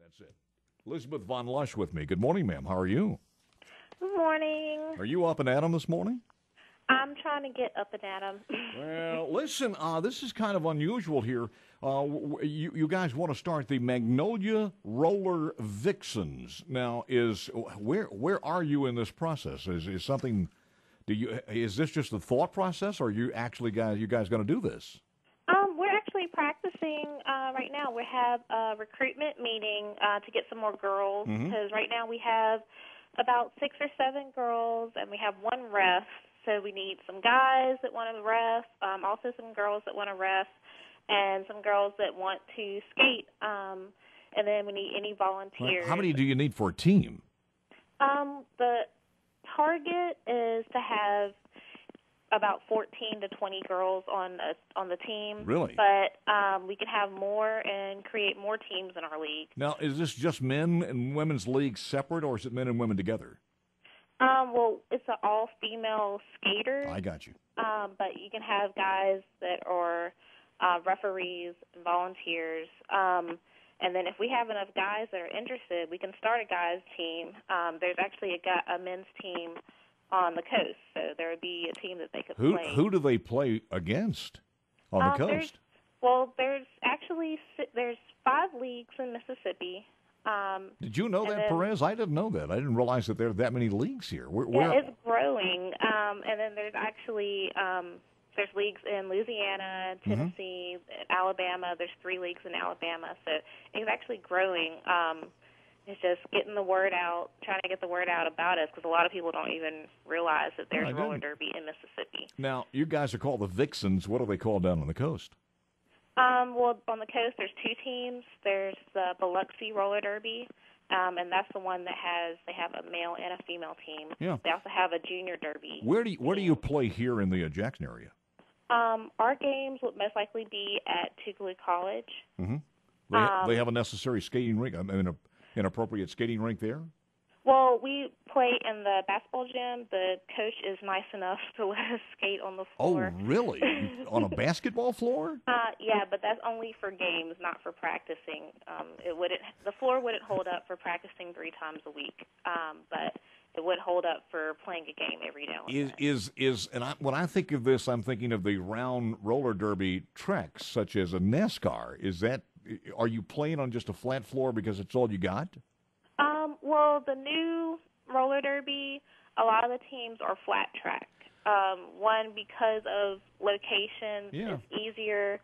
That's it. Lizbeth von Lush with me. Good morning, ma'am. How are you? Good morning. Are you up and at 'em this morning? I'm trying to get up and at 'em. Well, listen, this is kind of unusual here. You guys want to start the Magnolia Roller Vixens. Now, where are you in this process? Is something? Is this just a thought process, or are you guys going to do this? We're actually practicing right now. We have a recruitment meeting to get some more girls because right now we have about 6 or 7 girls and we have 1 ref. So we need some guys that want to ref, also some girls that want to ref, and some girls that want to skate. And then we need any volunteers. How many do you need for a team? The target is to have about 14 to 20 girls on the team. Really? But we can have more and create more teams in our league. Now, is this just men and women's league separate, or is it men and women together? Well, it's an all-female skater. I got you. But you can have guys that are referees, volunteers. And then if we have enough guys that are interested, we can start a guys' team. There's actually a men's team on the coast, so there would be a team that they could play. Who do they play against on the coast? There's 5 leagues in Mississippi. Did you know that, Perez? I didn't know that. I didn't realize that there are that many leagues here. Yeah, it's growing. And then there's actually there's leagues in Louisiana, Tennessee, Alabama. There's 3 leagues in Alabama. So it's actually growing. It's just getting the word out, trying to get the word out about us, because a lot of people don't even realize that there's roller derby in Mississippi. Now, you guys are called the Vixens. What are they called down on the coast? Well, on the coast, there's 2 teams. There's the Biloxi Roller Derby, and that's the one that they have a male and a female team. Yeah. They also have a junior derby. Where do you play here in the Jackson area? Our games would most likely be at Tougaloo College. They have a necessary skating rink, an appropriate skating rink there? Well, we play in the basketball gym. The coach is nice enough to let us skate on the floor. Oh, really? On a basketball floor? Yeah, but that's only for games, not for practicing. The floor wouldn't hold up for practicing 3 times a week, but it would hold up for playing a game every now and then. When I think of this, I'm thinking of the round roller derby tracks, such as a NASCAR. Are you playing on just a flat floor because it's all you got? Well, the new roller derby, a lot of the teams are flat track. One, because of locations, it's easier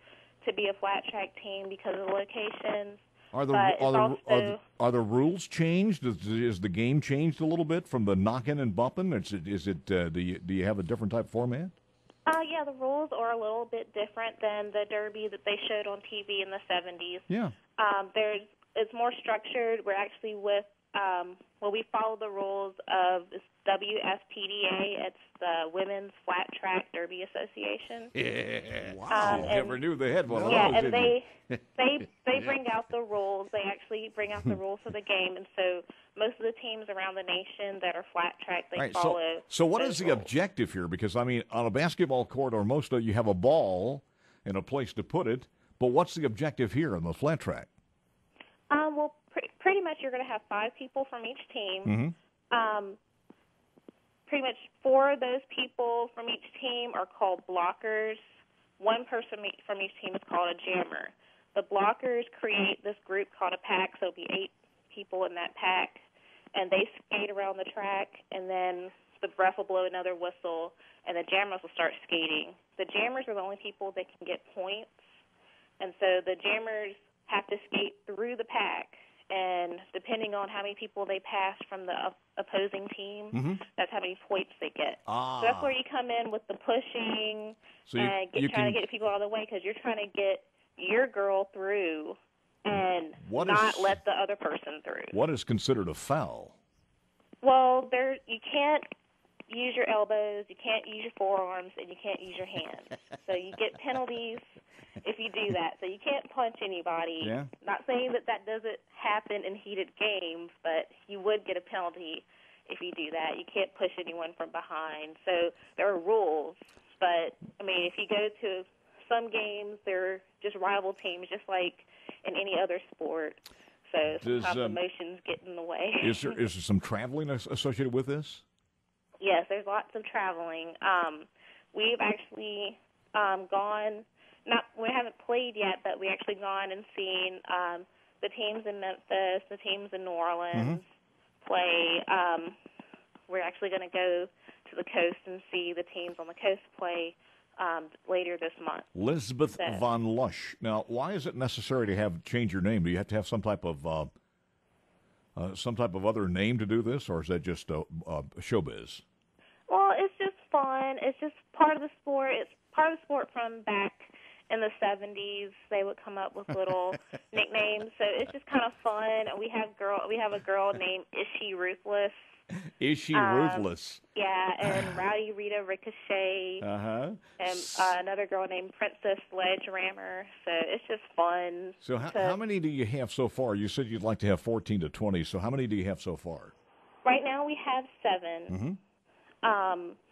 to be a flat track team because of locations. Are the rules changed? Is the game changed a little bit from the knocking and bumping? Do you have a different type of format? Yeah, the rules are a little bit different than the derby that they showed on TV in the 70s. Yeah. It's more structured. We're actually with we follow the rules of WFPDA. It's the Women's Flat Track Derby Association. Yeah. Wow. Never knew they had one of those. Yeah, and they bring out the rules. They actually bring out the rules for the game, and so most of the teams around the nation that are flat track, they follow. So what is the objective here? Because, on a basketball court or most of you have a ball and a place to put it, but what's the objective here on the flat track? Well, pretty much you're going to have 5 people from each team. Pretty much 4 of those people from each team are called blockers. 1 person from each team is called a jammer. The blockers create this group called a pack, so it'll be 8 people in that pack, and they skate around the track, and then the ref will blow another whistle, and the jammers will start skating. The jammers are the only people that can get points, and so the jammers have to skate through the pack, and depending on how many people they pass from the opposing team, that's how many points they get. So that's where you come in with the pushing and trying to get people out of the way, because you're trying to get your girl through and let the other person through. What is considered a foul? Well, you can't use your elbows, you can't use your forearms, and you can't use your hands. So you get penalties if you do that. So you can't punch anybody. Yeah. Not saying that doesn't happen in heated games, but you would get a penalty if you do that. You can't push anyone from behind. So there are rules. But, if you go to some games, they're just rival teams, just like in any other sport. so sometimes emotions get in the way. Is there some traveling associated with this? Yes, there's lots of traveling. We've actually gone. We haven't played yet, but we actually gone and seen the teams in Memphis, the teams in New Orleans play. We're actually going to go to the coast and see the teams on the coast play later this month. Lizbeth von Lush. Now, why is it necessary to change your name? Do you have to have some type of other name to do this, or is that just showbiz? Well, it's just fun. It's just part of the sport. It's part of the sport from back in the 70s. They would come up with little nicknames, so it's just kind of fun. We have a girl named Is She Ruthless? Is She Ruthless? Yeah, and Rowdy Rita Ricochet. And another girl named Princess Ledge Rammer. So it's just fun. So how many do you have so far? You said you'd like to have 14 to 20. So how many do you have so far? Right now we have 7.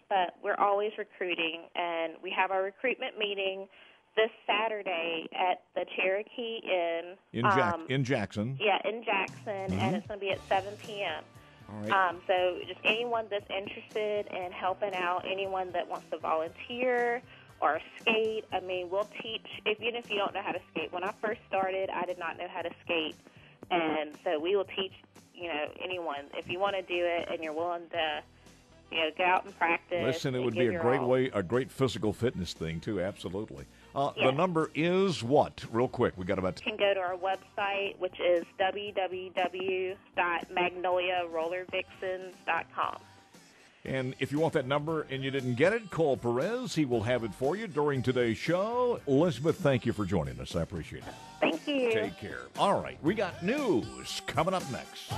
But we're always recruiting, and we have our recruitment meeting this Saturday at the Cherokee Inn. In Jackson. Yeah, in Jackson, and it's going to be at 7 p.m. All right. So just anyone that's interested in helping out, anyone that wants to volunteer or skate, I mean, we'll teach, even if you don't know how to skate. When I first started, I did not know how to skate, and so we will teach, anyone. If you want to do it and you're willing to, go out and practice. Listen, it would be a great physical fitness thing, too, absolutely. The number is what? Real quick, we got about... You can go to our website, which is www.magnoliarollervixens.com. And if you want that number and you didn't get it, call Perez. He will have it for you during today's show. Elizabeth, thank you for joining us. I appreciate it. Thank you. Take care. All right, we got news coming up next.